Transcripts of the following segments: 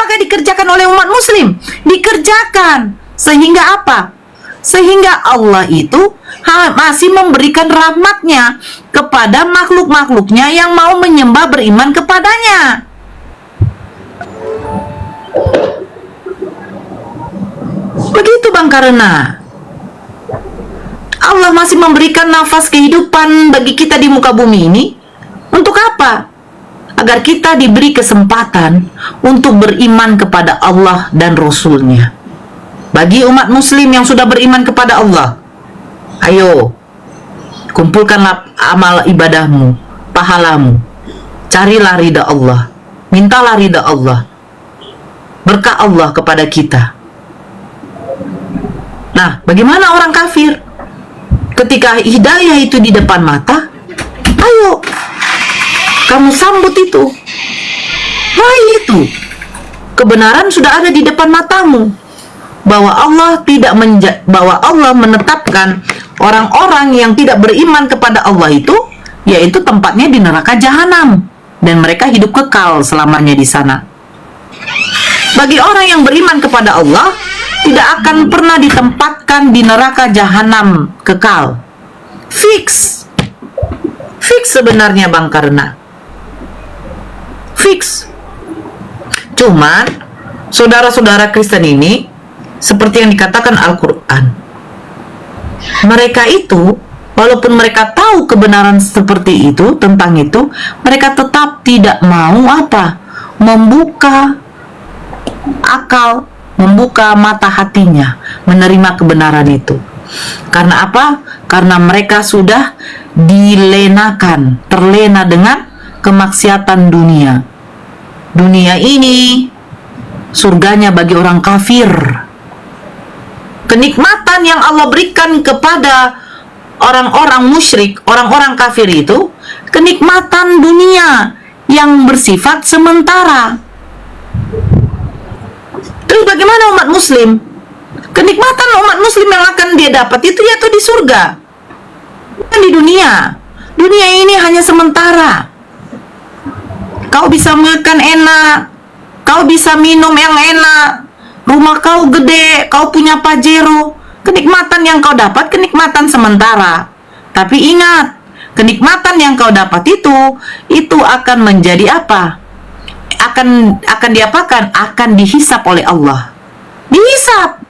Apakah dikerjakan oleh umat muslim? Dikerjakan. Sehingga apa? Sehingga Allah itu masih memberikan rahmatnya kepada makhluk-makhluknya yang mau menyembah, beriman kepadanya. Begitu Bang, karena Allah masih memberikan nafas kehidupan bagi kita di muka bumi ini. Untuk apa? Agar kita diberi kesempatan untuk beriman kepada Allah dan Rasul-Nya. Bagi umat muslim yang sudah beriman kepada Allah, ayo, kumpulkanlah amal ibadahmu, pahalamu. Carilah ridha Allah, mintalah ridha Allah, berkah Allah kepada kita. Nah, bagaimana orang kafir? Ketika hidayah itu di depan mata, ayo, kamu sambut itu. Raih itu. Kebenaran sudah ada di depan matamu. Bahwa Allah menetapkan orang-orang yang tidak beriman kepada Allah itu, yaitu tempatnya di neraka jahanam, dan mereka hidup kekal selamanya di sana. Bagi orang yang beriman kepada Allah, tidak akan pernah ditempatkan di neraka jahanam kekal. Fix sebenarnya Bang, karena fix. Cuman saudara-saudara Kristen ini, seperti yang dikatakan Al-Quran, mereka itu, walaupun mereka tahu kebenaran seperti itu, tentang itu, mereka tetap tidak mau apa? Membuka akal, membuka mata hatinya, menerima kebenaran itu. Karena apa? Karena mereka sudah dilenakan, terlena dengan kemaksiatan dunia. Dunia ini surganya bagi orang kafir. Kenikmatan yang Allah berikan kepada orang-orang musyrik, orang-orang kafir itu, kenikmatan dunia yang bersifat sementara. Terus bagaimana umat muslim? Kenikmatan umat muslim yang akan dia dapat itu yaitu di surga, bukan di dunia. Dunia ini hanya sementara. Kau bisa makan enak, kau bisa minum yang enak, rumah kau gede, kau punya Pajero. Kenikmatan yang kau dapat, kenikmatan sementara. Tapi ingat, kenikmatan yang kau dapat itu akan menjadi apa? Akan diapakan? Akan dihisap oleh Allah. Dihisap,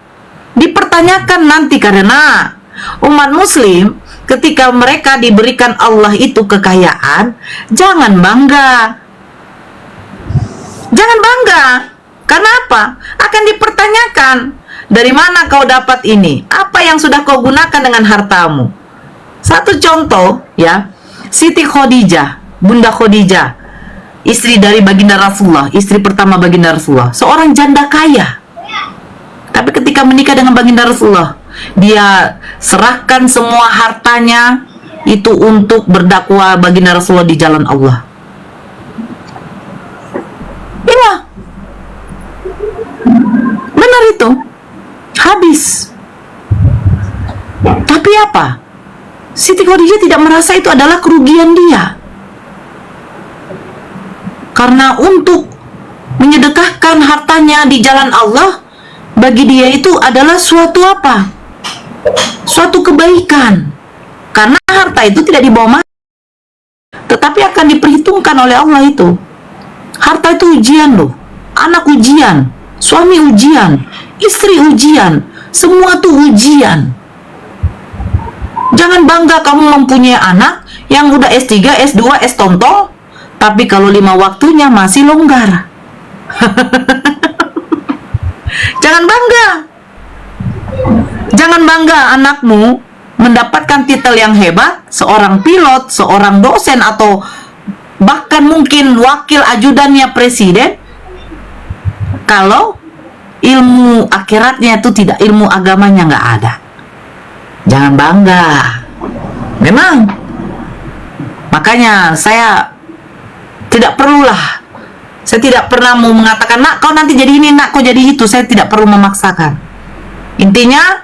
dipertanyakan nanti, karena umat muslim ketika mereka diberikan Allah itu kekayaan, jangan bangga. Jangan bangga. Karena apa? Akan dipertanyakan, dari mana kau dapat ini? Apa yang sudah kau gunakan dengan hartamu? Satu contoh ya, Siti Khadijah, Bunda Khadijah, istri dari baginda Rasulullah, istri pertama baginda Rasulullah, seorang janda kaya. Tapi ketika menikah dengan baginda Rasulullah, dia serahkan semua hartanya itu untuk berdakwah baginda Rasulullah di jalan Allah. Iya, benar itu, habis. Tapi apa? Siti Khadijah tidak merasa itu adalah kerugian dia, karena untuk menyedekahkan hartanya di jalan Allah, bagi dia itu adalah suatu apa? Suatu kebaikan. Karena harta itu tidak dibawa mati, tetapi akan diperhitungkan oleh Allah itu. Harta itu ujian loh. Anak ujian, suami ujian, istri ujian, semua tuh ujian. Jangan bangga kamu mempunyai anak yang udah S3, S2, S-tontol, tapi kalau 5 waktunya masih longgar. Jangan bangga. Jangan bangga anakmu mendapatkan titel yang hebat, seorang pilot, seorang dosen, atau bahkan mungkin wakil ajudannya presiden, kalau ilmu akhiratnya itu tidak, ilmu agamanya nggak ada. Jangan bangga. Memang. Makanya saya tidak perlulah, saya tidak pernah mau mengatakan, nak kau nanti jadi ini, nak kau jadi itu. Saya tidak perlu memaksakan. Intinya,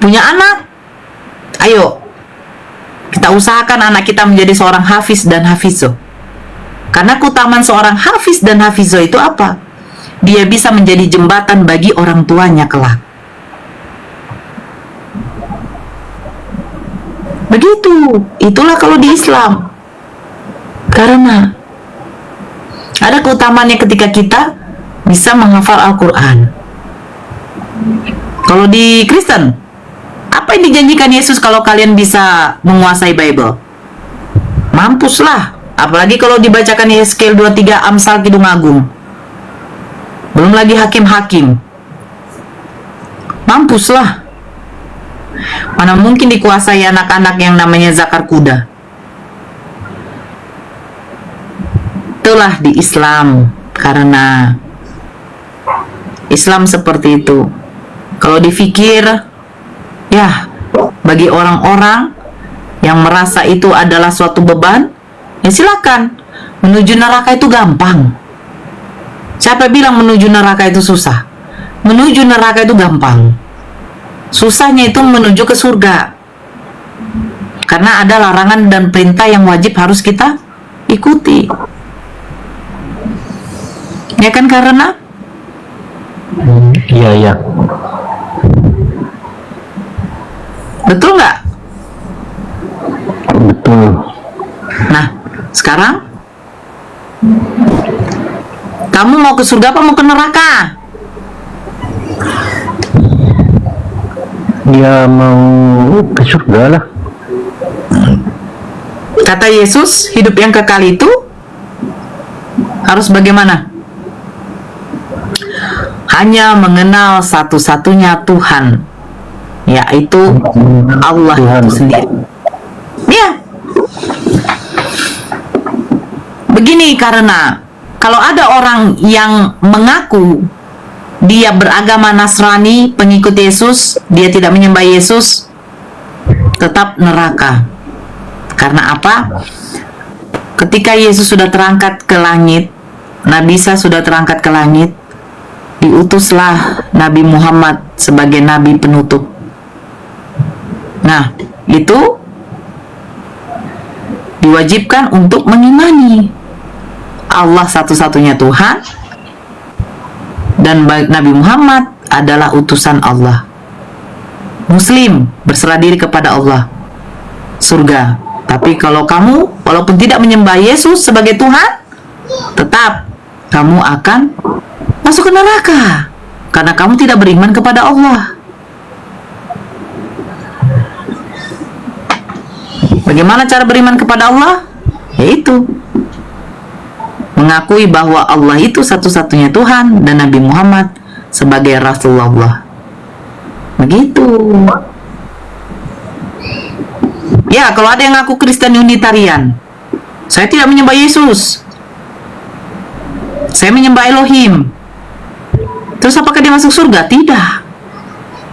punya anak, ayo kita usahakan anak kita menjadi seorang hafiz dan hafizoh. Karena keutamaan seorang hafiz dan hafizoh itu apa? dia bisa menjadi jembatan bagi orang tuanya kelak. Begitu, itulah kalau di Islam. Karena ada keutamaannya ketika kita bisa menghafal Al-Quran. Kalau di Kristen, apa yang dijanjikan Yesus kalau kalian bisa menguasai Bible? Mampuslah. Apalagi kalau dibacakan Yeskel 23, Amsal, Kidung Agung. Belum lagi hakim-hakim. Mampuslah. Mana mungkin dikuasai anak-anak yang namanya zakar kuda. Itulah di Islam. Karena Islam seperti itu. Kalau dipikir, ya, bagi orang-orang yang merasa itu adalah suatu beban, ya silakan. Menuju neraka itu gampang. Siapa bilang menuju neraka itu susah? Menuju neraka itu gampang. Susahnya itu menuju ke surga. Karena ada larangan dan perintah yang wajib harus kita ikuti. Ya kan, karena? Iya. Betul nggak? Betul. Nah, sekarang kamu mau ke surga apa mau ke neraka? Dia mau ke surga lah. Kata Yesus, hidup yang kekal itu harus bagaimana? Hanya mengenal satu-satunya Tuhan, yaitu Allah Tuhan itu sendiri. Ya. Begini, karena kalau ada orang yang mengaku dia beragama Nasrani, pengikut Yesus, dia tidak menyembah Yesus, tetap neraka. Karena apa? Ketika Yesus sudah terangkat ke langit, Nabi Isa sudah terangkat ke langit, diutuslah Nabi Muhammad sebagai Nabi penutup. Nah, itu diwajibkan untuk mengimani Allah satu-satunya Tuhan, dan Nabi Muhammad adalah utusan Allah. Muslim berserah diri kepada Allah, surga. Tapi kalau kamu walaupun tidak menyembah Yesus sebagai Tuhan, tetap kamu akan masuk ke neraka karena kamu tidak beriman kepada Allah. Bagaimana cara beriman kepada Allah? Yaitu mengakui bahwa Allah itu satu-satunya Tuhan dan Nabi Muhammad sebagai Rasulullah. Begitu. Ya, kalau ada yang ngaku Kristen Unitarian, saya tidak menyembah Yesus, saya menyembah Elohim. Terus apakah dia masuk surga? Tidak.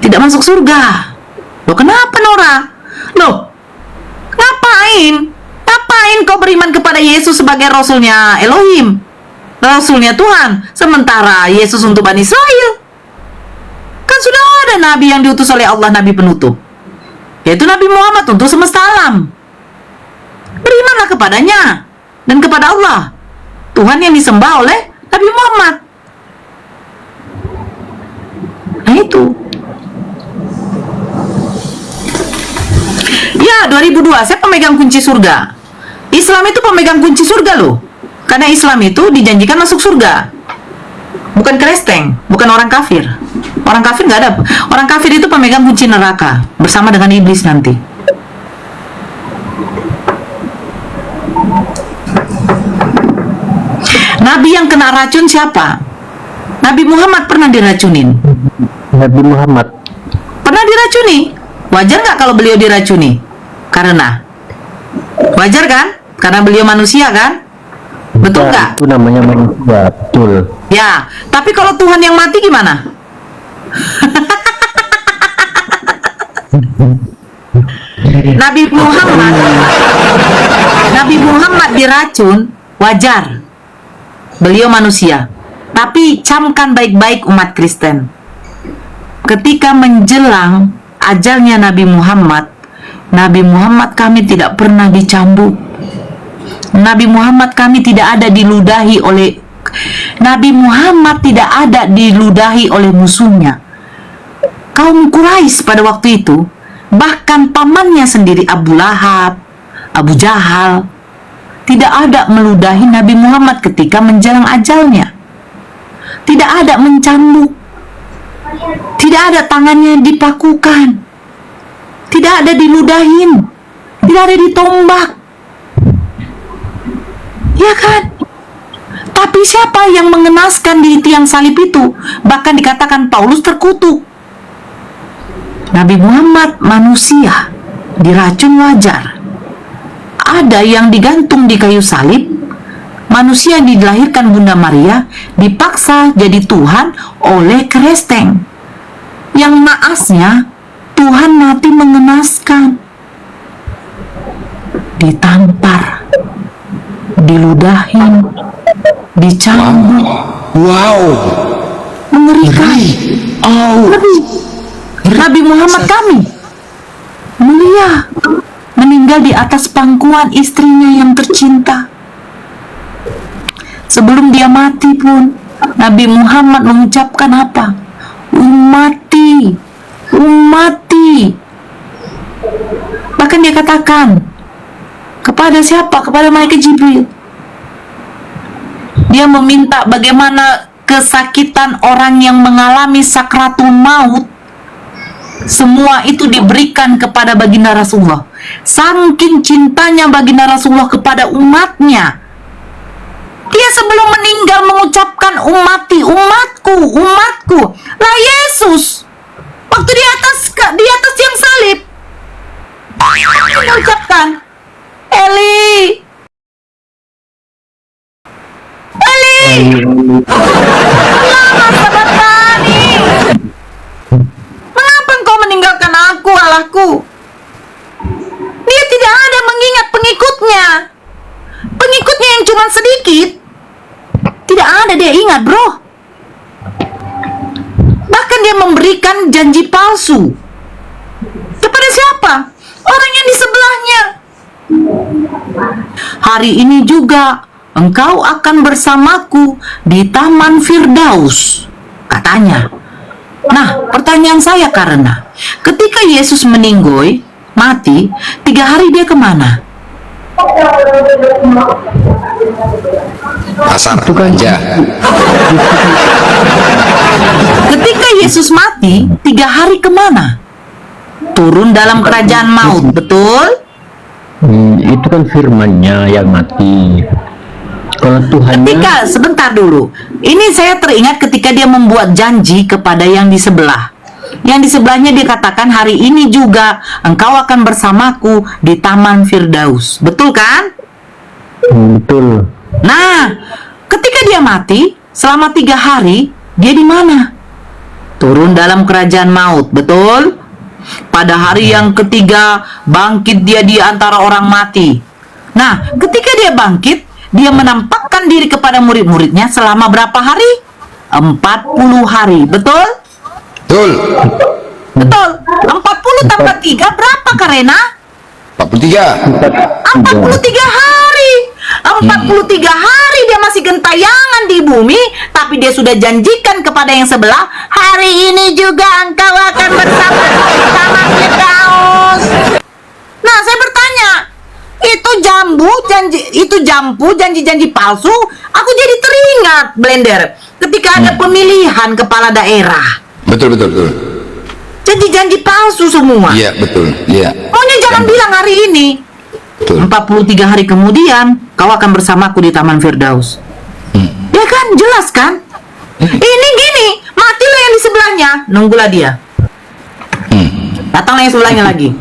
Tidak masuk surga. Loh, kenapa, Noora? Loh, Ngapain kau beriman kepada Yesus sebagai Rasulnya Elohim, Rasulnya Tuhan, sementara Yesus untuk Bani Israel? Kan sudah ada Nabi yang diutus oleh Allah, Nabi penutup, yaitu Nabi Muhammad untuk semesta alam. Berimanlah kepadanya dan kepada Allah, Tuhan yang disembah oleh Nabi Muhammad. Nah itu. Ya, 2002 saya pemegang kunci surga. Islam itu pemegang kunci surga loh. Karena Islam itu dijanjikan masuk surga. Bukan Kristen, bukan orang kafir. Orang kafir nggak ada. Orang kafir itu pemegang kunci neraka bersama dengan iblis nanti. Nabi yang kena racun siapa? Nabi Muhammad pernah diracunin. Nabi Muhammad Pernah diracuni. Wajar nggak kalau beliau diracuni? Karena wajar kan? Karena beliau manusia kan? Betul nggak? Itu namanya manusia, betul. Ya, tapi kalau Tuhan yang mati gimana? Nabi Muhammad diracun, wajar. Beliau manusia. Tapi camkan baik-baik umat Kristen. Ketika menjelang ajalnya Nabi Muhammad kami tidak pernah dicambuk. Nabi Muhammad kami tidak ada diludahi oleh Nabi Muhammad tidak ada diludahi oleh musuhnya. Kaum Quraisy pada waktu itu, bahkan pamannya sendiri Abu Lahab, Abu Jahal, tidak ada meludahi Nabi Muhammad ketika menjelang ajalnya. Tidak ada mencambuk, tidak ada tangannya dipakukan, tidak ada diludahin, tidak ada ditombak. Ya kan? Tapi siapa yang mengenaskan di tiang salib itu? Bahkan dikatakan Paulus terkutuk. Nabi Muhammad manusia, diracun wajar. Ada yang digantung di kayu salib. Manusia yang dilahirkan Bunda Maria dipaksa jadi Tuhan oleh Kristen. Yang naasnya, Tuhan mati mengenaskan. Ditampar, diludahin, dicambuk. Wow. Mengerikan. Nabi Muhammad kami mulia meninggal di atas pangkuan istrinya yang tercinta. Sebelum dia mati pun Nabi Muhammad mengucapkan apa? Ummati, ummati. Bahkan dia katakan kepada siapa? Kepada malaikat Jibril. Dia meminta bagaimana kesakitan orang yang mengalami sakratul maut. Semua itu diberikan kepada baginda Rasulullah. Saking cintanya baginda Rasulullah kepada umatnya, dia sebelum meninggal mengucapkan ummati, umatku, umatku. Lah Yesus waktu di atas tiang salib, dia mengucapkan Eli, Eli, lama sabatani. Mengapa engkau meninggalkan aku, Allahku? Dia tidak ada mengingat pengikutnya. Pengikutnya yang cuma sedikit, tidak ada dia ingat, bro. Bahkan dia memberikan janji palsu. Kepada siapa? Orang yang di sebelahnya. Hari ini juga engkau akan bersamaku di Taman Firdaus, katanya. Nah, pertanyaan saya karena ketika Yesus meninggoy, mati, 3 hari dia kemana? Pasar aja. Ketika Yesus mati, 3 hari kemana? Turun dalam kerajaan maut, betul? Itu kan firman-Nya yang mati. Kalau Tuhan Sebentar dulu. Ini saya teringat ketika dia membuat janji kepada yang di sebelah. Yang di sebelahnya dia katakan hari ini juga engkau akan bersamaku di Taman Firdaus. Betul kan? betul. Nah, ketika dia mati, selama 3 hari, dia di mana? Turun dalam kerajaan maut, betul? Pada hari yang ketiga, bangkit dia di antara orang mati. Nah, ketika dia bangkit, dia menampakkan diri kepada murid-muridnya selama berapa hari? 40 hari, betul? Betul. Betul. 40 tambah 3 berapa, Karena? 43. 43 hari. 43 hari dia masih gentayangan di bumi, tapi dia sudah janjikan kepada yang sebelah, hari ini juga engkau akan bersama di Taman Firdaus. Nah, saya bertanya, itu janji-janji palsu. Aku jadi teringat, Blender, ketika ada pemilihan kepala daerah. Betul. Janji-janji palsu semua. Iya, betul. Iya. Maunya jangan bilang hari ini. Betul. 43 hari kemudian kau akan bersamaku di Taman Firdaus. Ya kan, jelas kan? Ini gini, matilah yang di sebelahnya, nunggulah dia. Datanglah yang sebelahnya lagi.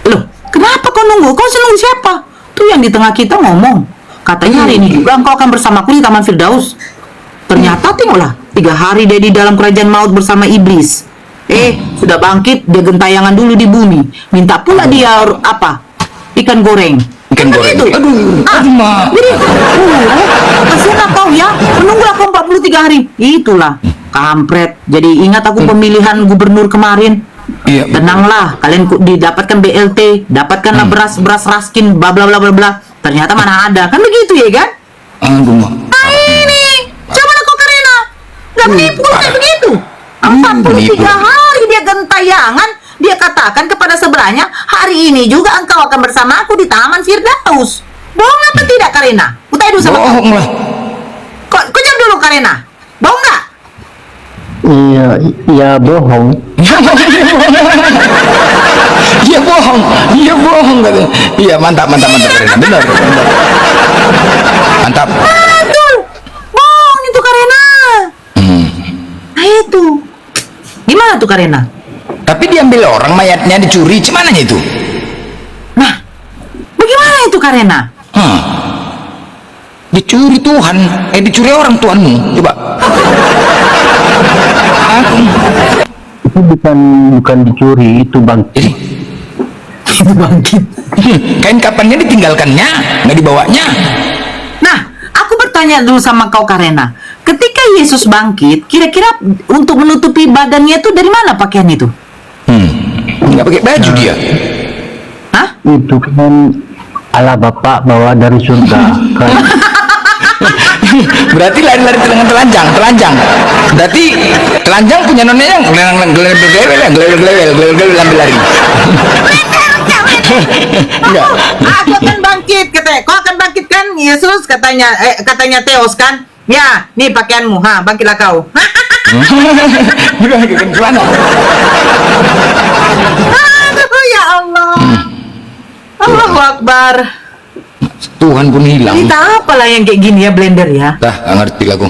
Loh, kenapa kau nunggu? Kau nunggu siapa? Tuh yang di tengah kita ngomong, katanya hari ini juga engkau akan bersamaku di Taman Firdaus. Ternyata tengoklah, 3 hari dia di dalam kerajaan maut bersama iblis. Sudah bangkit, dia gentayangan dulu di bumi. Minta pula dia apa? Ikan goreng. Ikan goreng. Itu. Aduh, Ma. Jadi, kasihan kau ya, menunggulah kau 43 hari. Itulah, kampret. Jadi ingat aku pemilihan gubernur kemarin. Iya. Tenanglah, kalian didapatkan BLT, dapatkanlah beras raskin, bla bla bla bla bla. Ternyata mana ada, kan begitu ya kan? Aduh, Ma. Nah ini menipu kayak begitu. 43 hari dia gentayangan, dia katakan kepada sebelahnya, hari ini juga engkau akan bersama aku di Taman Firdaus. Bohong apa tidak, Karina? Kutai dulu sama kau. Bohong lah. Kau jawab dulu, Karina. Bohong nggak? Iya, iya bohong. Iya bohong, iya bohong katanya. Iya mantap Karina, benar. Mantap. Betul. Bohong itu, Karina. Nah itu. Gimana tuh, Karina? Tapi diambil orang, mayatnya dicuri, cimananya itu? Nah, bagaimana itu, Karina? Dicuri Tuhan, dicuri orang Tuhanmu, coba. Itu bukan dicuri, itu bangkit. Jadi, Bangkit. kain kapannya ditinggalkannya, nggak dibawanya. Nah, aku bertanya dulu sama kau, Karena. Ketika Yesus bangkit, kira-kira untuk menutupi badannya itu dari mana pakaian itu? Nggak pakai baju dia. Hah? Itu kan Allah Bapak bawa dari surga. Kan? Berarti lari-lari telanjang. Berarti telanjang punya nonenya gelewel ambil lari. Enggak. Aku akan bangkit, katanya. Kau akan bangkit kan, Yesus? Katanya Theos kan? Ya, nih pakaianmu. Bangkitlah kau. Udah gimana? Aduh, ya Allah. Allahu Akbar. Tuhan pun hilang. Cerita apalah yang kayak gini ya, blender ya? Nggak ngerti lah aku.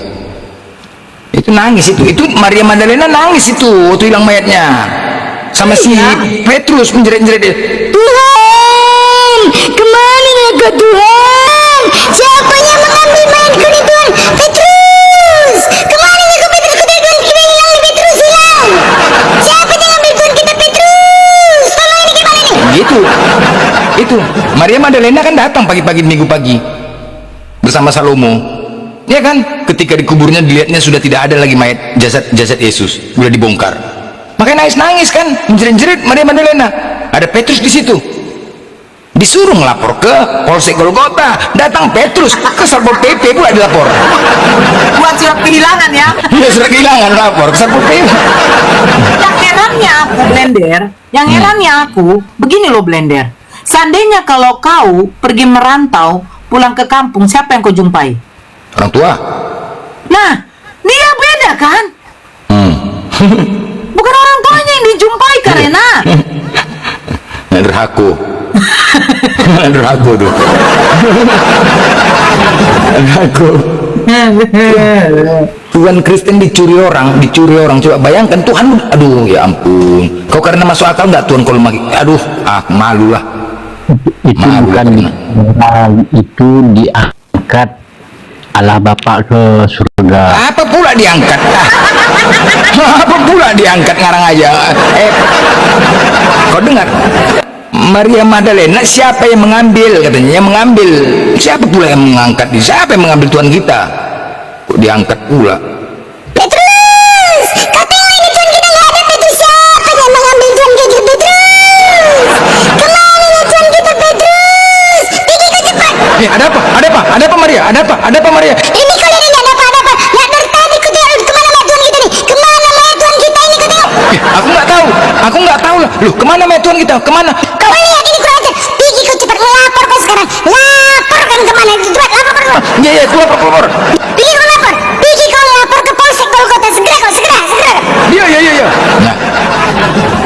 Itu nangis itu Maria Magdalena nangis itu waktu hilang mayatnya. Sama si Petrus menjerit-jerit, Tuhan, kemana kau Tuhan? Siapa yang mengambil mayatku nih Tuhan? Petrus, kemana kau Petrus? Kita hilang nih Petrus hilang. Siapa yang ngambil Tuhan kita Petrus? Tolong ini gimana nih? Gitu. Itu Maria Magdalena kan datang pagi-pagi minggu pagi bersama Salomo, ya kan? Ketika dikuburnya dilihatnya sudah tidak ada lagi mayat jasad Yesus, sudah dibongkar. Makanya nangis kan, menjerit-jerit Maria Magdalena. Ada Petrus di situ, disuruh ngelapor ke Polsek Golgota. Datang Petrus ke Satpol PP pula dilapor. Buat surat kehilangan ya. Ya sudah kehilangan, lapor ke Satpol PP. Yang herannya aku, blender. Yang herannya aku, begini loh, blender. Seandainya kalau kau pergi merantau, pulang ke kampung, siapa yang kau jumpai? Orang tua. Nah, dia beda kan? Bukan orang tuanya yang dijumpai, Karena. Nerhaku. Nerhaku tuh. Nerhaku. Tuhan Kristen dicuri orang. Coba bayangkan Tuhan, aduh ya ampun. Kau karena masuk akal nggak Tuhan kalau aduh, malu lah. Itu bukan itu diangkat Allah Bapak ke surga. Apa pula diangkat? Apa pula diangkat ngarang aja? Kau dengar? Maria Magdalena, siapa yang mengambil katanya? Yang mengambil. Siapa pula yang mengangkat? Siapa yang mengambil Tuhan kita? Kok diangkat pula? Petrus, katanya ini Tuhan kita nggak ada. Petrus, siapa yang mengambil Tuhan kita? Petrus, kemana Tuhan kita Petrus? Pergi ke cepat. Ada apa Maria? Ada apa Maria? Ini kalian ini ada apa? Ya dari tadi ku tengok kemana mayat Tuhan kita nih? Kemana mayat Tuhan kita ini ku tengok? Aku nggak tahu lah. Loh, kemana mayat Tuhan kita? Kemana? Kau lihat ini kurang ajar. Pergi kau cepat melapor kau sekarang. Laporkan kemana? Cepat lapor. Iya, aku lapor. Pergi kau lapor. Pergi kau lapor ke Polsek Golgota. Segera. Iya.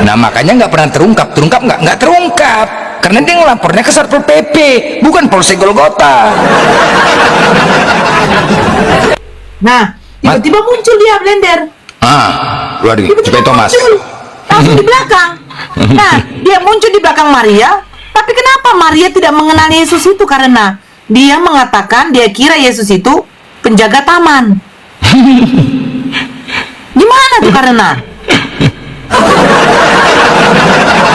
Nah makanya nggak pernah terungkap nggak terungkap. Karena dia ngelapornya ke Satpol PP, bukan Polsek Golgota. Nah, tiba-tiba muncul dia, blender. Luar lagi, supaya Thomas. Langsung di belakang. Nah, dia muncul di belakang Maria. Tapi kenapa Maria tidak mengenal Yesus itu? Karena dia mengatakan dia kira Yesus itu penjaga taman. Gimana tuh karena?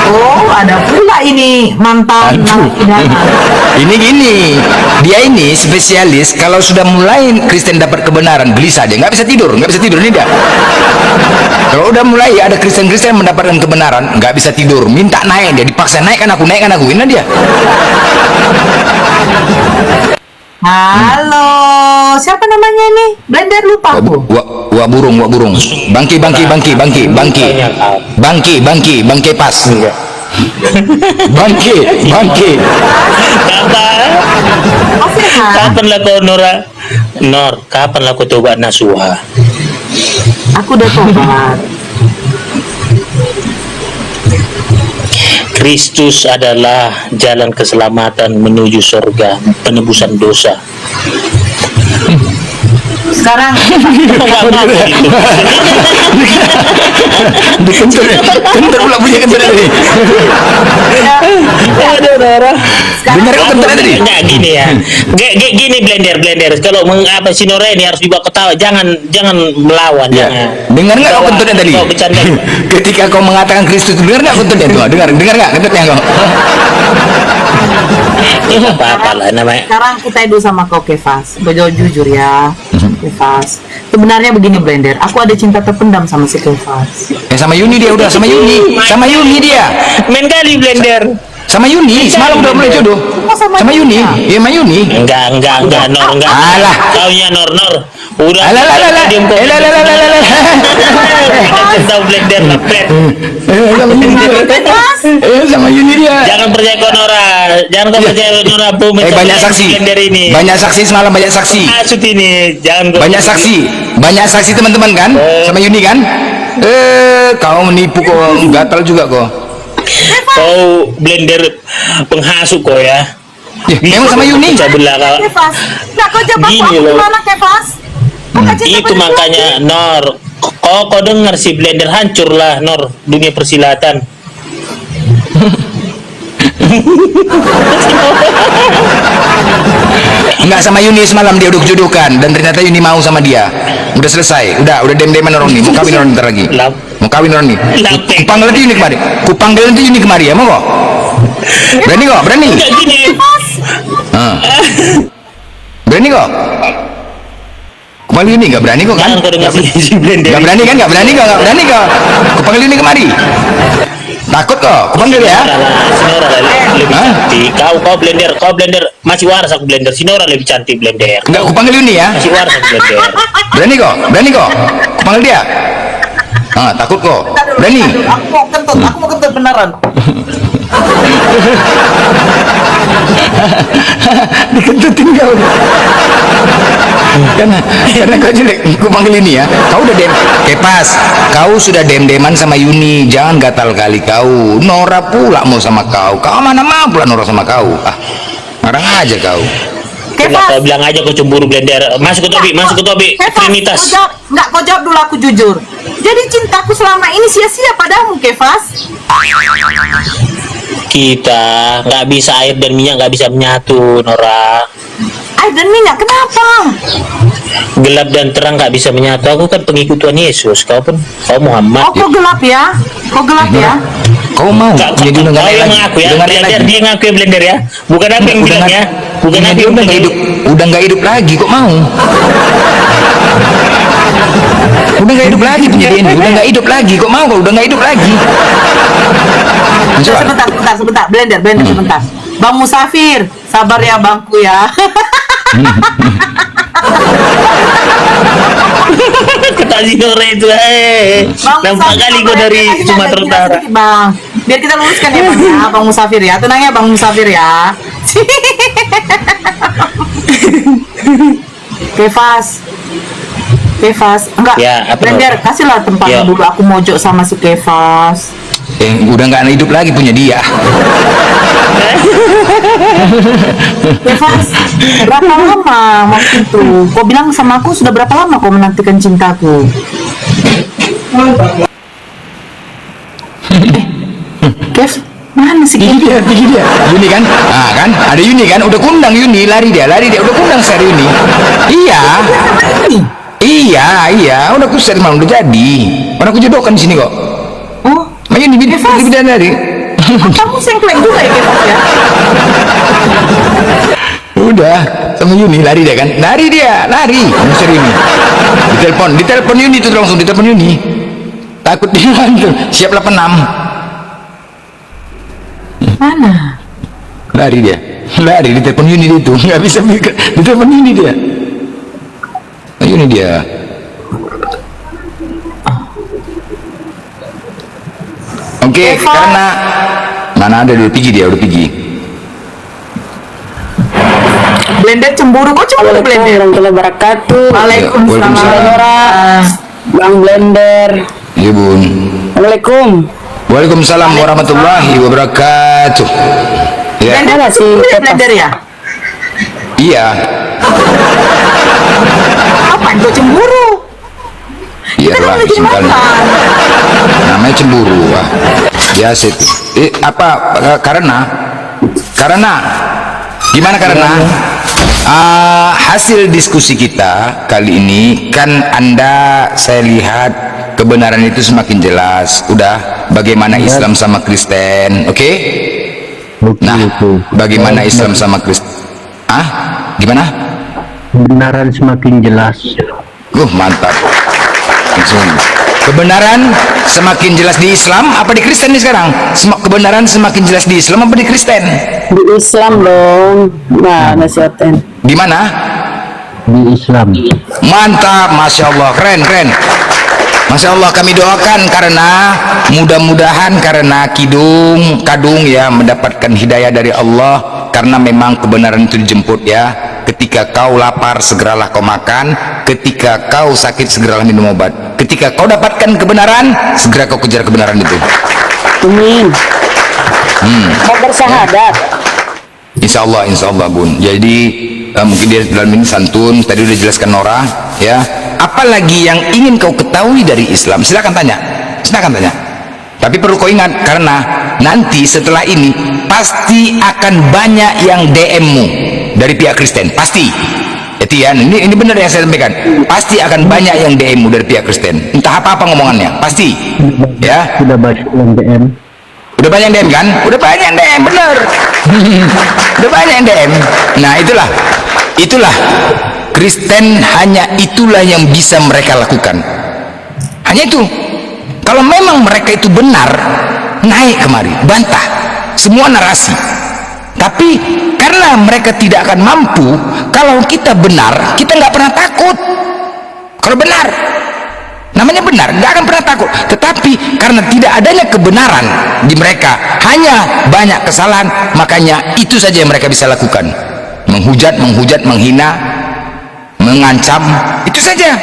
Oh, ada pula ini mantan narapidana. Ini gini, dia ini spesialis kalau sudah mulai Kristen dapat kebenaran, gelisah aja, nggak bisa tidur ini dia. Kalau udah mulai ada Kristen mendapatkan kebenaran, nggak bisa tidur, minta naik, dia dipaksa naikkan aku, ini dia. Halo, siapa namanya nih? Blender lupa aku. Wak burung. Bangki pas. Bangki. Kapan lah kau Nor, kapan lah kau tobat nasuha? Aku udah tobat. Kristus adalah jalan keselamatan menuju surga, penebusan dosa. Sekarang Kentar pula punya kentar tadi. Dengar kau kentar tadi? Enggak gini ya. Gini blender. Kalau mengapa si Noora ini harus dibawa ketawa, jangan melawan, Ya. jangan. Dengar nggak kau kentarnya tadi? Kau bercanda. Ketika kau mengatakan Kristus, dengar nggak kentarnya tuh? Dengar nggak kentarnya kau? Apa lah namanya. Sekarang kita dulu sama kau Kefas. Gue jujur ya, Kefas. Sebenarnya begini Blender, aku ada cinta terpendam sama si Kefas. Sama Yuni dia udah, sama Yuni dia. Main kali blender. Sama Yuni, semalam udah mulai jodoh. Sama Yuni, iya sama Yuni. Enggak, Nor, enggak. Alah. Kaunya Nor. Udah. Alah. Tahu blender ngepret. Sama Yuni dia. Jangan percaya kau Noora. Jangan kau percaya Noora bu Banyak saksi. blender ini. Banyak saksi semalam, banyak saksi. Asut ini, jangan kau. Banyak saksi teman-teman kan? Sama Yuni kan? Kau menipu kok, gatal juga kok. Kau blender penghasut kau ya. Memang sama Yuni. Kefas, nggak kau jawab Gini aku loh. gimana Kefas? Bukan cinta Itu pada makanya Nor. Kau dengar si blender hancurlah Nor dunia persilatan. Enggak, sama Yuni semalam dia udah jodohkan dan ternyata Yuni mau sama dia. Udah selesai. Udah dem-deman orang nih. Mau kawin orang ntar lagi. Mau kawin orang nih. Kupanggil nanti Yuni kemari. Kupanggil nanti Yuni kemari ya, mau kok? Berani kok? Berani? Enggak gini. Berani kok? Kupanggil Yuni nggak berani kok kan? Jangan kau dengar si blender. Nggak berani kan? Nggak berani kok? Kupanggil Yuni kemari. Takut kok? Kupanggil ya? Sinora lebih cantik. Kau blender masih waras aku blender. Sinora lebih cantik blender. Nggak, kupanggil Yuni ya? Masih waras aku blender. Berani kok? Kupanggil dia. Takut kok? Berani? Aku mau kentut beneran. Dikentutin kau. Karena kau jelek, aku panggil ini ya. Kau udah Kepas, kau sudah dem-deman sama Yuni, jangan gatal kali kau. Noora pula mau sama kau. Kau mana mau pula Noora sama kau? Ngarang aja kau. Kenapa bilang aja kau cemburu blender? Masuk ke topi, Trinitas. Kau jawab dulu, aku jujur. Jadi cintaku selama ini sia-sia padamu Kefas. Kita nggak bisa air dan minyak nggak bisa menyatu, Noora. Air dan minyak kenapa? Gelap dan terang nggak bisa menyatu. Aku kan pengikut Tuhan Yesus, kau Muhammad. Oh, kau gelap ya? Kau mau jadi Kau dengar yang lagi? mengaku ya, Dengar blender lagi. dia ngaku ya blender ya, bukan aku yang bilang ya, bukan aku yang bilang. Udah nggak hidup lagi, kok mau? Udah nggak hidup lagi punya dia ini. Udah nggak hidup lagi, kok mau? Udah nggak hidup lagi. Sebentar, blender sebentar. Bang Musafir, sabar ya bangku ya. Kata si Noora itu, nampak kali kau dari Sumatera Utara. Bang, biar kita luruskan ya bang ya, Bang Musafir ya. Tenang ya Bang Musafir ya. Kefas, enggak. Ya, Blender, kasihlah tempatnya dulu. Aku mojok sama si Kefas. Udah nggak hidup lagi punya dia. Kefas, berapa lama waktu itu? Kau bilang sama aku sudah berapa lama kau menantikan cintaku? Kev, mana sih Kev? Dia. Yuni kan? Kan? Ada Yuni kan? Udah kundang Yuni, lari dia. Udah kundang share Yuni. Iya. Udah aku share malam udah jadi. Mana aku jodohkan di sini kok. Oh, Mayu di bidadari. kamu sengklek juga ya Kefas ya? Udah sama Yuni lari dia kan? Lari. Share Yuni. Ditelepon Yuni tuh langsung ditelepon Yuni. Takut dia tuh. Siap 86. Mana? Lari ditelepon Yuni itu nggak bisa mikir, ditelepon Yuni dia. ini dia. Oke, karena mana ada dia pergi, udah pergi. Blender cemburu, kok cemburu Blender? Warahmatullahi wabarakatuh. Waalaikumsalam. Waalaikumsalam. Noora, Bang Blender. Iya bun. Assalamualaikum. Waalaikumsalam warahmatullahi wabarakatuh. Ya. Ada sih Blender ya? Iya. Apa itu cemburu? Iya Kita kan lah, lagi simpan. makan. Namanya cemburu, wah. Biasa itu. Apa? Karena gimana karena? Hasil diskusi kita kali ini kan Anda saya lihat kebenaran itu semakin jelas. Udah bagaimana Islam sama Kristen, oke? Nah, bagaimana Islam sama Kristen? Gimana? Kebenaran semakin jelas. Mantap. Langsung. Kebenaran semakin jelas di Islam apa di Kristen nih sekarang? Kebenaran semakin jelas di Islam apa di Kristen? Di Islam dong. Nah, nasihatin. Di mana? Di Islam. Mantap, masya Allah, keren. Masya Allah, kami doakan karena mudah-mudahan karena kadung ya mendapatkan hidayah dari Allah, karena memang kebenaran itu dijemput ya. Ketika kau lapar segeralah kau makan, ketika kau sakit segeralah minum obat, ketika kau dapatkan kebenaran segera kau kejar kebenaran itu. Amin. Mau bersyahadat. Insya Allah bun. Jadi mungkin dia dalam ini santun tadi udah jelaskan Noora ya. Apalagi yang ingin kau ketahui dari Islam, silakan tanya. Tapi perlu kau ingat, karena nanti setelah ini pasti akan banyak yang DM-mu dari pihak Kristen, pasti. Jadi ya, ini benar yang saya sampaikan. Pasti akan banyak yang DM-mu dari pihak Kristen. Entah apa ngomongannya, pasti. Ya. Sudah baca yang DM. Udah banyak yang DM kan? Udah banyak yang DM, bener. Udah banyak yang DM. Nah, itulah Kristen, hanya itulah yang bisa mereka lakukan. Hanya itu. Kalau memang mereka itu benar, naik kemari, bantah semua narasi. Tapi karena mereka tidak akan mampu, kalau kita benar, kita nggak pernah takut. Kalau benar, namanya benar, nggak akan pernah takut. Tetapi karena tidak adanya kebenaran di mereka, hanya banyak kesalahan, makanya itu saja yang mereka bisa lakukan. Menghujat, menghina, mengancam, itu saja.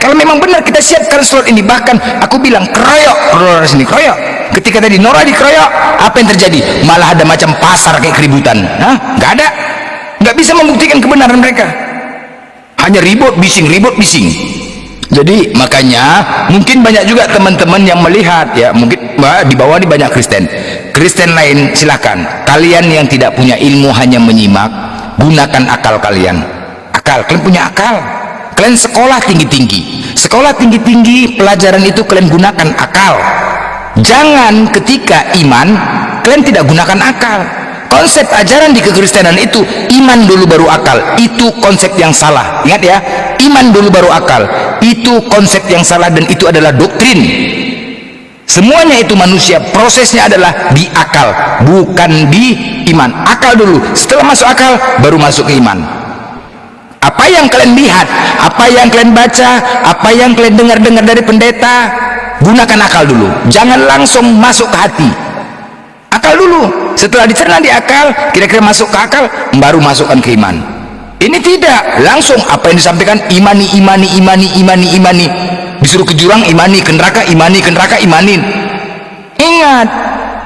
Kalau memang benar kita siapkan slot ini, bahkan aku bilang keroyok sini, keroyok. Ketika tadi Noora dikeroyok, apa yang terjadi? Malah ada macam pasar kayak keributan. Nggak ada, nggak bisa membuktikan kebenaran mereka. Hanya ribut bising. Jadi makanya mungkin banyak juga teman-teman yang melihat ya, mungkin di bawah ini banyak Kristen lain, silakan. Kalian yang tidak punya ilmu hanya menyimak, gunakan akal kalian. Kalian punya akal. Kalian sekolah tinggi-tinggi, pelajaran itu kalian gunakan akal. Jangan ketika iman kalian tidak gunakan akal. Konsep ajaran di kekristenan itu iman dulu baru akal, itu konsep yang salah. Ingat ya, iman dulu baru akal, itu konsep yang salah, dan itu adalah doktrin. Semuanya itu manusia, prosesnya adalah di akal, bukan di iman. Akal dulu, setelah masuk akal baru masuk ke iman. Apa yang kalian lihat, apa yang kalian baca, apa yang kalian dengar dari pendeta, gunakan akal dulu, jangan langsung masuk ke hati. Akal dulu, setelah dicerna di akal, kira-kira masuk ke akal, baru masukkan ke iman. Ini tidak langsung apa yang disampaikan, imani, disuruh ke jurang, imani, ke neraka, imanin. Ingat,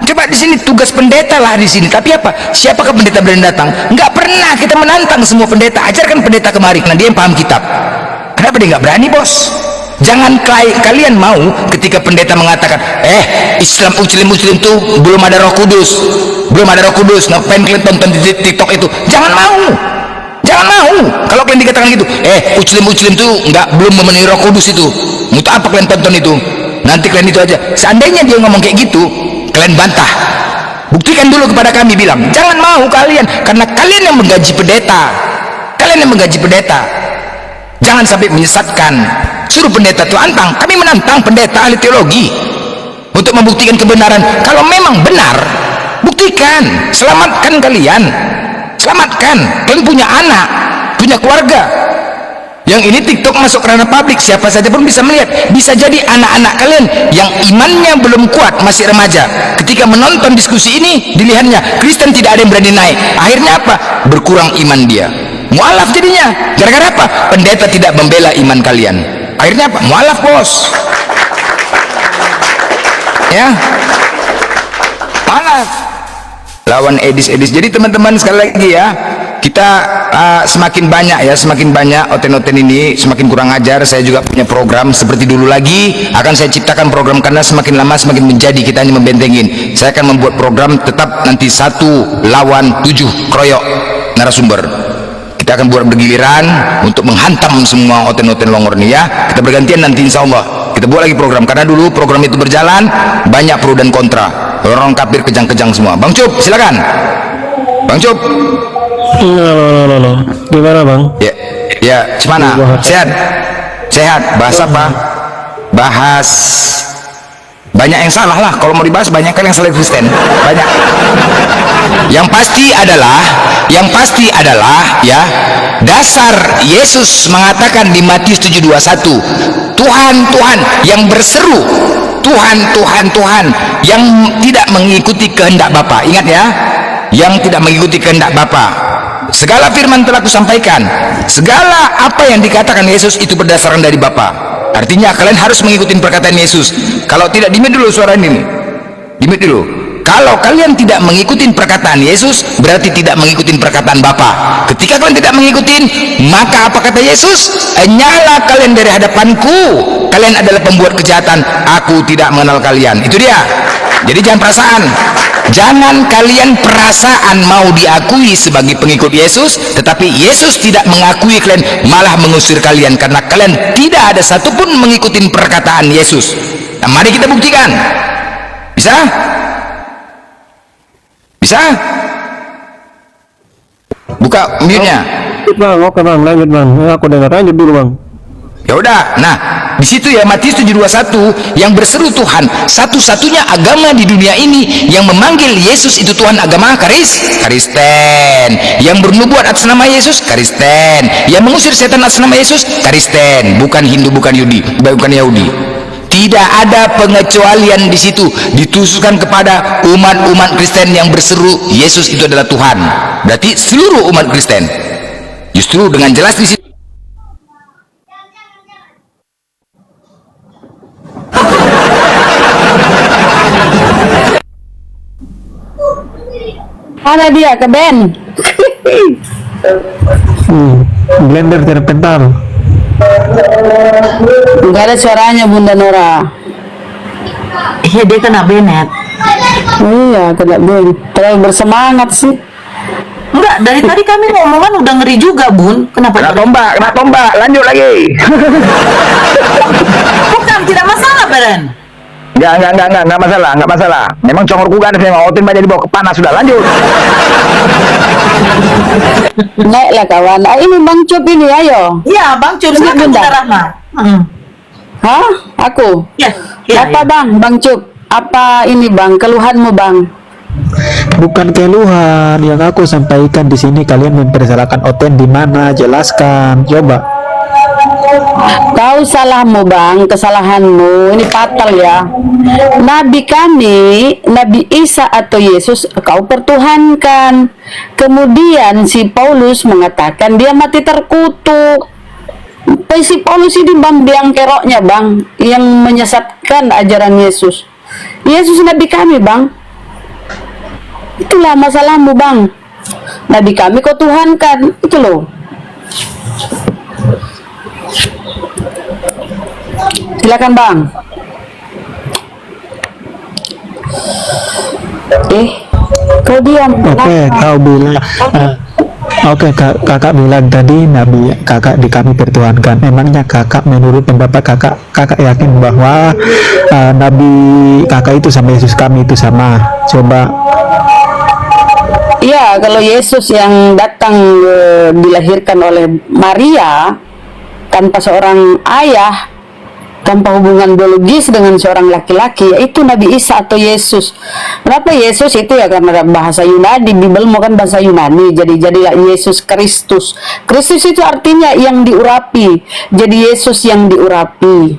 coba di sini tugas pendeta lah di sini. Tapi apa? Siapakah pendeta berani datang? Nggak pernah kita menantang semua pendeta. Ajarkan pendeta kemari, karena dia yang paham kitab. Kenapa dia nggak berani, bos? Jangan kalian mau ketika pendeta mengatakan, Islam muslim tuh belum ada Roh Kudus, ngapain kalian tonton di TikTok itu? Jangan mau. Kalau kalian dikatakan gitu, muslim tuh belum memenuhi Roh Kudus itu, untuk apa kalian tonton itu? Nanti kalian itu aja. Seandainya dia ngomong kayak gitu, kalian bantah, buktikan dulu kepada kami, bilang jangan mau kalian, karena kalian yang menggaji pendeta. Jangan sampai menyesatkan. Suruh pendeta itu antang, kami menantang pendeta ahli teologi untuk membuktikan kebenaran. Kalau memang benar, buktikan, selamatkan kalian punya anak, punya keluarga. Yang ini TikTok masuk ranah publik, siapa saja pun bisa melihat. Bisa jadi anak-anak kalian yang imannya belum kuat, masih remaja, ketika menonton diskusi ini, dilihatnya Kristen tidak ada yang berani naik. Akhirnya apa? Berkurang iman dia, mualaf jadinya. Gara-gara apa? Pendeta tidak membela iman kalian. Akhirnya apa? Mualaf, bos. Ya, mualaf. Lawan edis-edis. Jadi teman-teman, sekali lagi ya, kita semakin banyak oten-oten ini, semakin kurang ajar. Saya juga punya program seperti dulu lagi, akan saya ciptakan program, karena semakin lama semakin menjadi, kita hanya membentengin. Saya akan membuat program tetap nanti 1 lawan 7 kroyok narasumber. Kita akan buat bergiliran untuk menghantam semua oten-oten longor ini ya. Kita bergantian nanti, insya Allah kita buat lagi program, karena dulu program itu berjalan banyak pro dan kontra, orang kafir kejang-kejang semua. Bang Cup, silakan. Bang Cup. Loh. Gimana bang? Ya, gimana? Sehat. Bahas apa? Bahas banyak yang salah lah. Kalau mau dibahas banyak kan yang salah Kristen. Banyak. Yang pasti adalah ya, dasar Yesus mengatakan di Matius 7:21, Tuhan yang berseru, Tuhan yang tidak mengikuti kehendak Bapa. Ingat ya, yang tidak mengikuti kehendak Bapa. Segala firman telah kusampaikan, segala apa yang dikatakan Yesus itu berdasarkan dari Bapa. Artinya kalian harus mengikuti perkataan Yesus. Kalau tidak, dimit dulu suara ini nih. Dimit dulu. Kalau kalian tidak mengikuti perkataan Yesus, berarti tidak mengikuti perkataan Bapa. Ketika kalian tidak mengikuti, maka apa kata Yesus? Nyala kalian dari hadapanku, kalian adalah pembuat kejahatan, aku tidak mengenal kalian. Itu dia. Jadi jangan perasaan, jangan kalian perasaan mau diakui sebagai pengikut Yesus, tetapi Yesus tidak mengakui kalian, malah mengusir kalian, karena kalian tidak ada satupun mengikuti perkataan Yesus. Nah, mari kita buktikan. Bisa? Buka mute-nya. Bang, oke bang, lanjut bang. Aku dengar aja dulu bang. Ya udah. Nah, di situ ya, Matius 7:21, yang berseru Tuhan, satu-satunya agama di dunia ini yang memanggil Yesus itu Tuhan, agama Kristen. Yang bernubuat atas nama Yesus, Kristen. Yang mengusir setan atas nama Yesus, Kristen. Bukan Hindu, bukan Yahudi. Tidak ada pengecualian di situ. Ditujukan kepada umat-umat Kristen yang berseru Yesus itu adalah Tuhan. Berarti seluruh umat Kristen. Justru dengan jelas di situ. Mana dia ke Ben? Blender terpental. Enggak ada suaranya Bunda Noora. Iya, dia kena Bennett. Iya, kena Ben. Terlalu bersemangat sih. Enggak, dari tadi kami ngomongan udah ngeri juga, Bun. Kenapa? Kena tombak, lanjut lagi. Bukan, tidak masalah, Beren. Enggak masalah. Memang congorku gak ada yang ngotin banyak dibawa ke panas, sudah lanjut. Naiklah kawan. Ini Bang Cup ini, ayo. Iya, Bang Cup, silakan Bunda Rahma. Hah? Aku? Ya. Apa Bang? Bang Cup? Apa ini Bang? Keluhanmu Bang? Bukan keluhan yang aku sampaikan di sini. Kalian mempersalahkan Oten di mana? Jelaskan, coba. Kau salahmu Bang, kesalahanmu ini fatal ya. Nabi kami, Nabi Isa atau Yesus kau pertuhankan. Kemudian si Paulus mengatakan dia mati terkutuk. Si Paulus ini bang biang keroknya Bang, yang menyesatkan ajaran Yesus. Yesus Nabi kami Bang. Itulah masalahmu Bang. Nabi kami kau tuhankan, itu loh. Silakan Bang. Kau diam. Oke, kau bilang. Oke, kakak bilang tadi Nabi kakak di kami pertuhankan. Memangnya kakak menurut pendapat kakak yakin bahwa Nabi kakak itu sama Yesus kami itu sama? Coba. Iya, kalau Yesus yang datang dilahirkan oleh Maria tanpa seorang ayah, tanpa hubungan biologis dengan seorang laki-laki, yaitu Nabi Isa atau Yesus. Kenapa Yesus itu ya? Karena bahasa Yunani, Bible mau kan bahasa Yunani, jadi Yesus Kristus. Kristus itu artinya yang diurapi, jadi Yesus yang diurapi.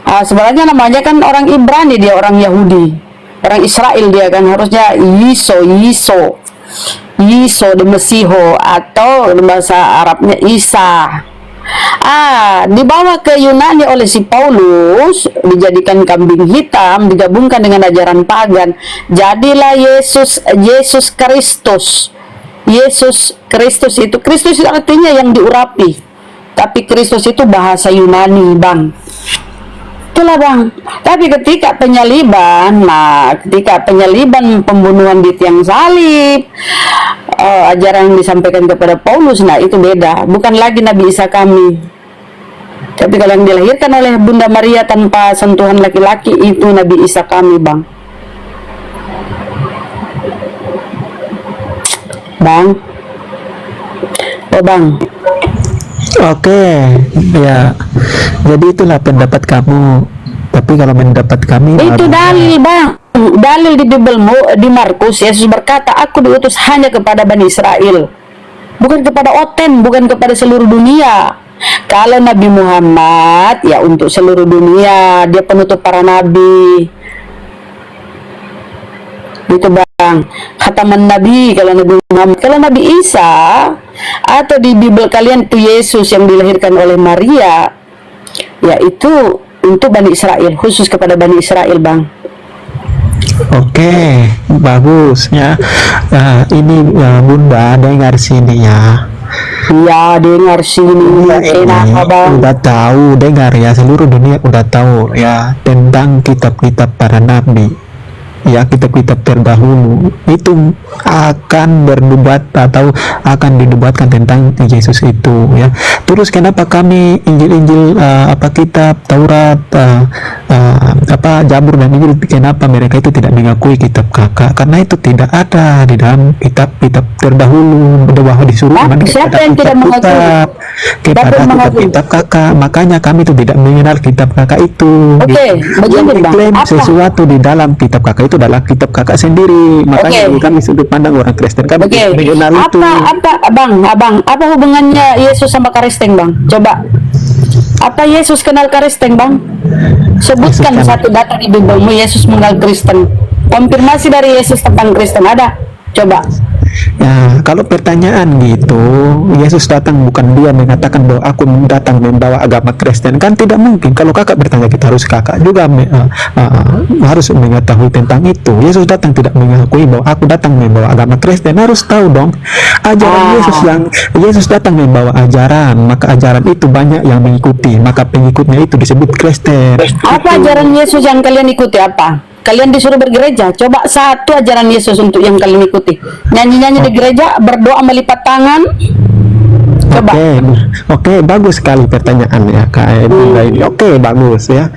Sebenarnya namanya kan orang Ibrani, dia orang Yahudi, orang Israel, dia kan harusnya Yiso de Mesiho, atau bahasa Arabnya Isa. Dibawa ke Yunani oleh si Paulus, dijadikan kambing hitam, digabungkan dengan ajaran pagan. Jadilah Yesus Kristus. Yesus Kristus itu artinya yang diurapi. Tapi Kristus itu bahasa Yunani, Bang. Itulah, Bang. Tapi ketika penyaliban, pembunuhan di tiang salib, ajaran yang disampaikan kepada Paulus, nah itu beda. Bukan lagi Nabi Isa kami. Tapi kalau yang dilahirkan oleh Bunda Maria tanpa sentuhan laki-laki, itu Nabi Isa kami, Bang. Bang. Oh, Bang. Oke, ya. Jadi itulah pendapat kamu. Tapi kalau pendapat kami itu dalil, Bang. Dalil di Bible di Markus, Yesus berkata, aku diutus hanya kepada Bani Israel, bukan kepada Oten, bukan kepada seluruh dunia. Kalau Nabi Muhammad ya untuk seluruh dunia, dia penutup para nabi. Itu, Bang, khataman Nabi kalau Nabi Muhammad. Kalau Nabi Isa atau di Bible kalian itu Yesus yang dilahirkan oleh Maria, yaitu untuk Bani Israel, khusus kepada Bani Israel, Bang. Oke, bagus ya. Ini Bunda dengar sini ya. Iya, dengar sini. Enak, Bang. Udah tahu, dengar ya, seluruh dunia udah tahu ya tentang kitab-kitab para nabi. Ya, kitab-kitab terdahulu itu akan berdebat atau akan didebatkan tentang Yesus itu ya. Terus kenapa kami Injil-Injil kitab Taurat Zabur dan Injil, kenapa mereka itu tidak mengakui kitab kakak? Karena itu tidak ada di dalam kitab-kitab terdahulu, bahwa disuruh siapa yang tidak mengakui kepada kitab kakak. Makanya kami itu tidak mengenal kitab kakak itu. Oke, begini, Bang. Klaim sesuatu di dalam kitab kakak itu adalah kitab kakak sendiri. Makanya kami sudut pandang orang Kristen, kami mengenal itu. Apa hubungannya Yesus sama Kristen, Bang? Coba. Apa Yesus kenal Kristen, Bang? Sebutkan satu data di Bible Yesus mengenal Kristen. Konfirmasi dari Yesus tentang Kristen ada? Coba. Ya, kalau pertanyaan gitu, Yesus datang bukan dia mengatakan bahwa aku datang membawa agama Kristen, kan tidak mungkin. Kalau kakak bertanya, kita harus kakak juga harus mengetahui tentang itu. Yesus datang tidak mengakui bahwa aku datang membawa agama Kristen, harus tahu dong ajaran Yesus. Yang Yesus datang membawa ajaran, maka ajaran itu banyak yang mengikuti, maka pengikutnya itu disebut Kristen. Apa ajaran Yesus yang kalian ikuti? Apa? Kalian disuruh bergereja, coba satu ajaran Yesus untuk yang kalian ikuti. Nyanyi-nyanyi di gereja, berdoa melipat tangan. Coba. Oke, bagus sekali pertanyaannya Kak Bunda ini. Oke, bagus ya.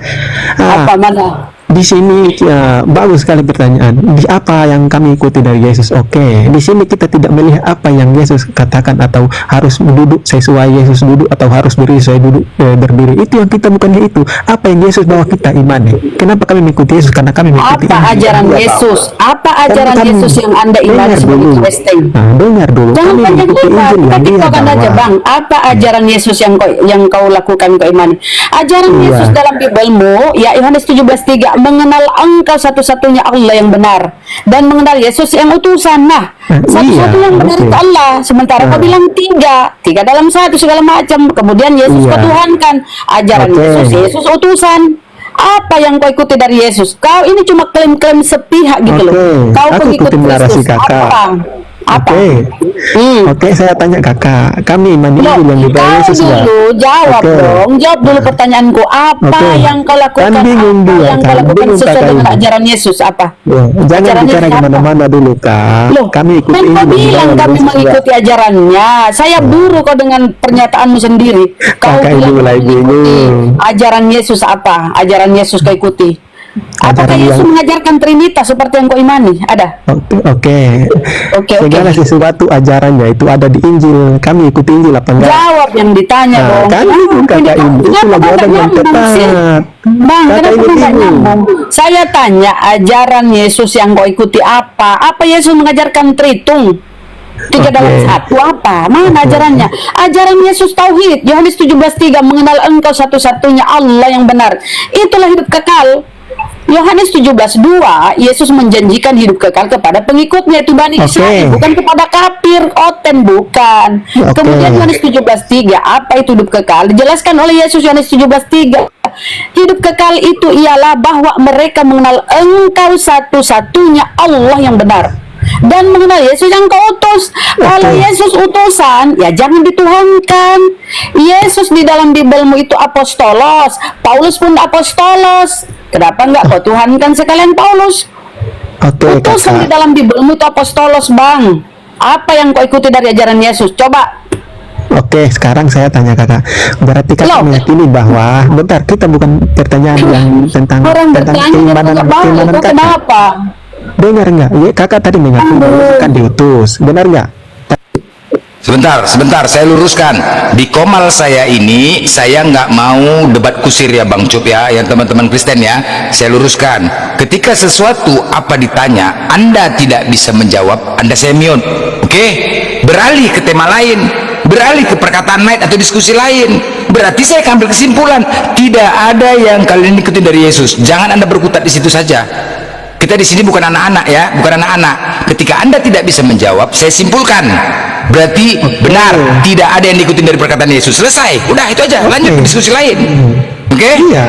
Apa mana? Di sini bagus sekali pertanyaan. Di apa yang kami ikuti dari Yesus? Oke, di sini kita tidak melihat apa yang Yesus katakan atau harus duduk sesuai Yesus duduk atau harus berdiri sesuai duduk berdiri. Itu yang kita bukannya itu. Apa yang Yesus bawa kita imani? Kenapa kami mengikuti Yesus? Karena kami mengikuti ajaran Yesus. Apa ajaran Yesus yang Anda imani sebagai Kristen? Dengar dulu. Jangan banyak lupa. Kita tiktokan aja, Bang. Apa ajaran Yesus yang kau lakukan, kau imani? Ajaran Yesus dalam Bible-mu, ya Yohanes 17:3, mengenal engkau satu-satunya Allah yang benar dan mengenal Yesus yang utusan. Nah, satu-satu yang benar itu Allah. Sementara kau bilang tiga dalam satu segala macam. Kemudian Yesus kau tuhankan. Ajaran Yesus utusan. Apa yang kau ikuti dari Yesus? Kau ini cuma klaim-klaim sepihak gitu loh. Kau pengikut Kristus. Oke, saya tanya kakak, kami imani Injil yang dibawa Yesus jawab dulu pertanyaanku. Apa yang kau lakukan? Yang kau lakukan sesuai dengan ajaran Yesus apa? Jangan bicara kemana-mana dulu Kak. Kami ikuti Injil. Kau bilang kami mengikuti ajarannya. Saya buru kau dengan pernyataanmu sendiri. Kau bilang mengikuti ajaran Yesus apa? Ajaran Yesus kau ikuti. Apakah Ajaran Yesus yang mengajarkan Trinitas seperti yang kau imani? Ada? oke. Oke. Segala sesuatu ajarannya itu ada di Injil. Kami ikuti Injil apa enggak? Jawab yang ditanya Nah, dong. kan itu kata ini, itulah jawaban yang tepat. Bang, Kata kenapa ini nggak bingung. nyambung? Saya tanya ajaran Yesus yang kau ikuti apa? Apa Yesus mengajarkan Tritung? Tiga dalam Oke. satu apa? Mana ajarannya? Ajaran Yesus tauhid. Yohanes 17:3 mengenal Engkau satu-satunya Allah yang benar. Itulah hidup kekal. Yohanes 17:2 Yesus menjanjikan hidup kekal kepada pengikutnya, itu Bani Oke. Israel, bukan kepada kafir, oten bukan. Oke. Kemudian Yohanes 17:3 apa itu hidup kekal? Dijelaskan oleh Yesus Yohanes 17:3. Hidup kekal itu ialah bahwa mereka mengenal Engkau satu-satunya Allah yang benar dan mengenal Yesus yang kau utus. Kalau Yesus utusan, ya jangan dituhankan. Yesus di dalam Bibelmu itu apostolos, Paulus pun apostolos. Kenapa enggak kau tuhankan sekalian Paulus? Oke, Utusan di kakak. dalam Bibelmu itu apostolos, Bang. Apa yang kau ikuti dari ajaran Yesus? Coba. Oke, sekarang saya tanya kakak. Berarti kakak Loh. meyakini bahwa, bentar, kita bukan pertanyaan yang tentang Orang bertanya keimanan kok kakak. kenapa? Dengar nggak? Ya, kakak tadi mengaku bahwa kakak diutus. Benar nggak? Sebentar, saya luruskan. Di komal saya ini, saya nggak mau debat kusir ya Bang Cup ya, yang teman-teman Kristen ya. Saya luruskan. Ketika sesuatu apa ditanya, Anda tidak bisa menjawab, Anda semion. Oke? Beralih ke tema lain, beralih ke perkataan lain atau diskusi lain. Berarti saya akan ambil kesimpulan, tidak ada yang kalian ikuti dari Yesus. Jangan Anda berkutat di situ saja. Kita di sini bukan anak-anak ya, bukan anak-anak. Ketika Anda tidak bisa menjawab, saya simpulkan. Berarti benar, tidak ada yang diikutin dari perkataan Yesus. Selesai, udah itu aja. Lanjut ke diskusi lain. Oke? Iya.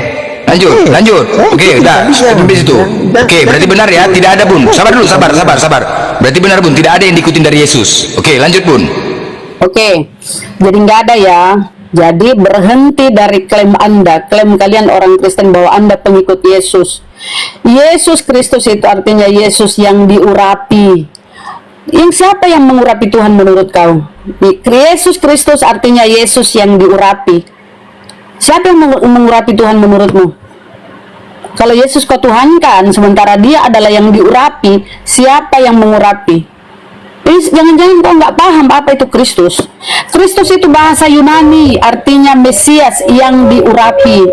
Lanjut. Oke, udah. Sampai situ. Oke, berarti benar ya, tidak ada Bun. Sabar dulu, sabar. Berarti benar Bun, tidak ada yang diikutin dari Yesus. Oke, lanjut Bun. Oke, jadi nggak ada ya. Jadi berhenti dari klaim Anda, klaim kalian orang Kristen bahwa Anda pengikut Yesus. Yesus Kristus itu artinya Yesus yang diurapi. Yang siapa yang mengurapi Tuhan menurut kau? Yesus Kristus artinya Yesus yang diurapi. Siapa yang mengurapi Tuhan menurutmu? Kalau Yesus kau tuhankan, sementara dia adalah yang diurapi, siapa yang mengurapi? Jangan-jangan kau nggak paham apa itu Kristus. Kristus itu bahasa Yunani, artinya Mesias yang diurapi.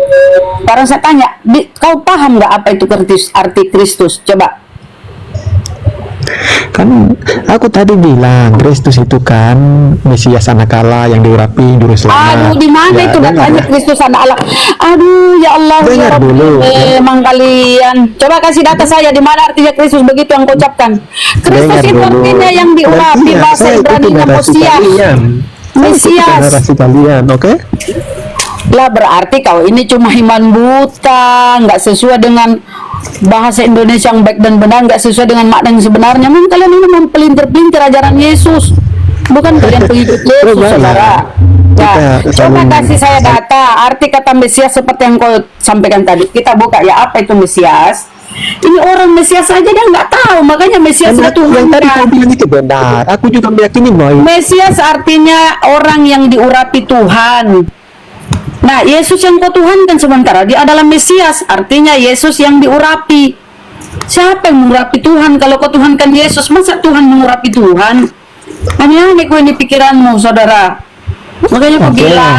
Sekarang saya tanya, kau paham nggak apa itu arti Kristus? Coba. Kan aku tadi bilang Kristus itu kan Mesias anak Allah yang diurapi juru selamat. Aduh, di mana Ya, itu dengar datanya ya. Kristus anak Allah? Aduh, ya Allah, ya Dengar Rabbi, dulu. emang kalian. Coba kasih data saya di mana artinya Kristus begitu yang kau ucapkan. Kristus Dengar itu dulu. artinya yang diurapi, Berarti ya, bahasa saya ikuti Ibrani-nya narasi Mesias. kalian. Saya ikuti Mesias. narasi kalian, oke? Lah berarti kau ini cuma iman buta, nggak sesuai dengan bahasa Indonesia yang baik dan benar, nggak sesuai dengan makna yang sebenarnya. Memang kalian ini mempelintir-pelintir ajaran Yesus, bukan kalian pengikut Yesus, Coba ya. saudara. Ya, Kita coba saling- kasih saya data arti kata Mesias seperti yang kau sampaikan tadi. Kita buka ya, apa itu Mesias? Ini orang Mesias aja dia nggak tahu, makanya Mesias Yang itu tadi kau bilang itu benar. Aku juga meyakini bahwa Mesias artinya orang yang diurapi Tuhan. Nah, Yesus yang kau tuhankan sementara dia adalah Mesias, artinya Yesus yang diurapi. Siapa yang mengurapi Tuhan? Kalau kau tuhankan Yesus, masa Tuhan mengurapi Tuhan? Aneh-aneh kau ini pikiranmu, saudara. Makanya kau Oke. bilang,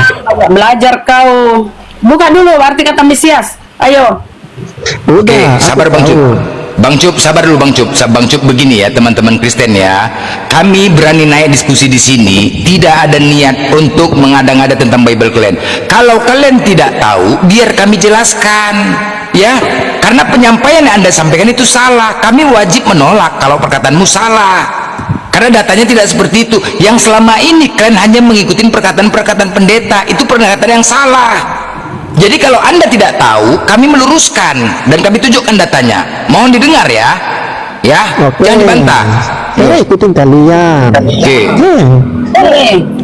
belajar kau. Buka dulu arti kata Mesias. Ayo. udah. Oke, aku sabar Bang tahu. Cup. Bang Cup, sabar dulu Bang Cup. Bang Cup begini ya teman-teman Kristen ya. Kami berani naik diskusi di sini, tidak ada niat untuk mengada-ngada tentang Bible kalian. Kalau kalian tidak tahu, biar kami jelaskan ya. Karena penyampaian yang Anda sampaikan itu salah. Kami wajib menolak kalau perkataanmu salah. Karena datanya tidak seperti itu. Yang selama ini kalian hanya mengikuti perkataan-perkataan pendeta, itu perkataan yang salah. Jadi kalau Anda tidak tahu, kami meluruskan dan kami tunjukkan datanya. Mohon didengar ya. Ya, Oke. jangan dibantah. Saya ikutin kalian. Oke.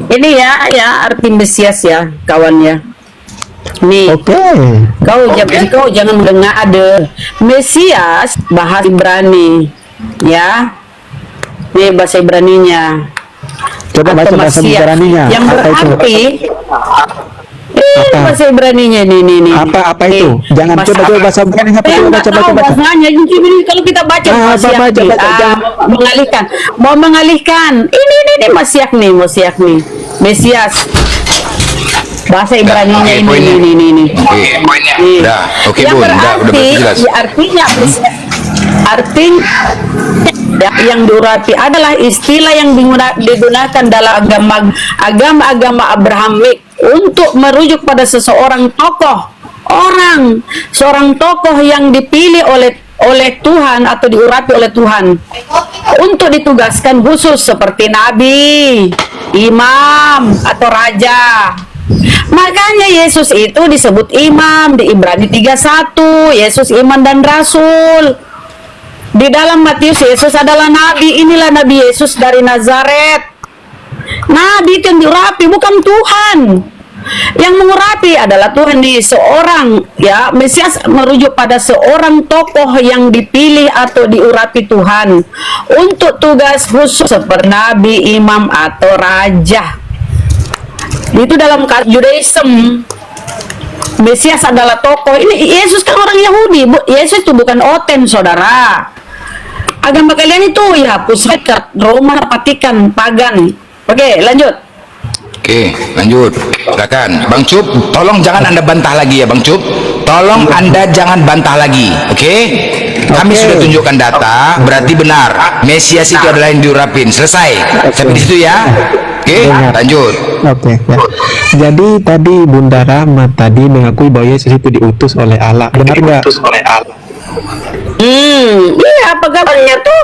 Ini ya arti Mesias ya, kawannya. Nih. Oke. Kau jangan mengada. Mesias bahasa Ibrani, ya. Ini bahasa Ibraninya. Coba baca Atau bahasa Mesias. Ibraninya. Yang Apa itu? berarti bahasa Ibraninya nih. Apa itu? Jangan Bahasa- coba bahasa Ibrani apa coba Nggak tahu baca. bahasanya. Ini kalau kita baca baca. mau mengalihkan. Ini Masiak nih. Mesias. Bahasa Ibraninya Oke, ini. poinnya. Oke, Nih. Udah, oke Yang Bun, udah berarti, jelas. ya, artinya yang diurapi adalah istilah yang digunakan dalam agama Abrahamik untuk merujuk pada seorang tokoh yang dipilih oleh Tuhan atau diurapi oleh Tuhan untuk ditugaskan khusus seperti nabi, imam atau raja. Makanya Yesus itu disebut imam di Ibrani 31, Yesus iman dan rasul. Di dalam Matius Yesus adalah nabi. Inilah Nabi Yesus dari Nazaret. Nabi itu yang diurapi, bukan Tuhan. Yang mengurapi adalah Tuhan. Di seorang Mesias merujuk pada seorang tokoh yang dipilih atau diurapi Tuhan untuk tugas khusus seperti nabi, imam atau raja. Itu dalam Judaism. Mesias adalah tokoh. Ini Yesus kan orang Yahudi. Yesus itu bukan Oten, saudara. Agama kalian itu pusat Roma, Vatikan, pagan. Oke, lanjut. Oke, lanjut. Silakan. Bang Cup, tolong jangan Anda bantah lagi ya, Bang Cup. Tolong Anda jangan bantah lagi. Oke? Kami sudah tunjukkan data, berarti benar. Mesias itu adalah yang diurapin. Selesai. Sampai di situ ya. Oke, lanjut. Oke, ya. Jadi tadi Bunda Rahmat tadi mengakui bahwa Yesus itu diutus oleh Allah. Benar nggak? Iya, apa kabarnya tuh?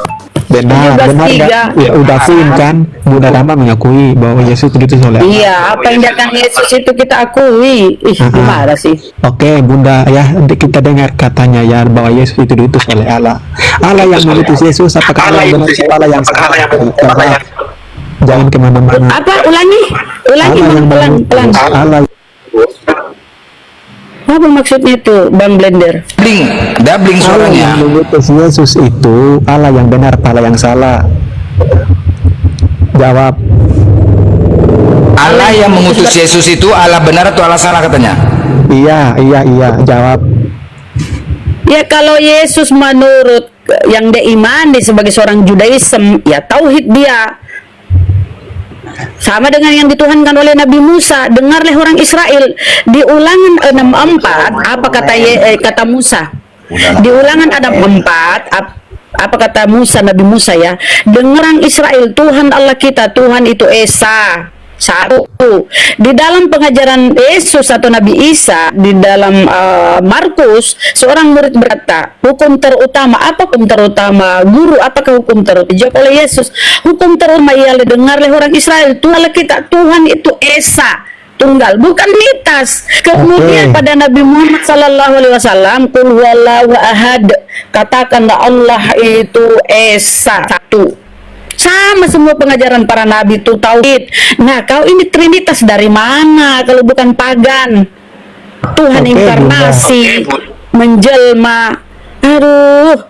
Benar nggak? Ya udah fin kan? Bunda Rahmat mengakui bahwa Yesus diutus oleh Allah. Iya, apa yang datang Yesus itu kita akui. Gimana sih? Oke, Bunda, ya kita dengar katanya ya bahwa Yesus itu diutus oleh Allah. Allah yang mengutus Yesus, apakah Allah yang benar atau Allah yang salah? Jangan kemana-mana. Apa? Ulangi, pelan. Allah Apa maksudnya itu, Bang Blender? Dabling Allah yang suaranya. mengutus Yesus itu Allah yang benar, Allah yang salah. Jawab. Allah yang mengutus Yesus itu Allah benar atau Allah salah katanya? Iya. Jawab. Ya kalau Yesus menurut yang dia imani sebagai seorang Judaism, ya tauhid dia. Sama dengan yang dituhankan oleh Nabi Musa. Dengarlah orang Israel. Di Ulangan 6:4 apa kata Musa? Di Ulangan 6:4 apa kata Nabi Musa ya? Dengar orang Israel, Tuhan Allah kita, Tuhan itu Esa. Satu. Di dalam pengajaran Yesus atau Nabi Isa di dalam Markus, seorang murid berkata, hukum terutama apa? Hukum terutama guru, apakah hukum terutama? Dijawab oleh Yesus, hukum terutama ialah dengarlah orang Israel, Tuhan kita, Tuhan itu Esa, tunggal, bukan mitas. Kemudian pada Nabi Muhammad SAW, qul huwallahu ahad, katakanlah Allah itu Esa, satu. Sama semua pengajaran para nabi itu tauhid. Nah, kau ini trinitas dari mana kalau bukan pagan? Tuhan inkarnasi, menjelma. Aduh,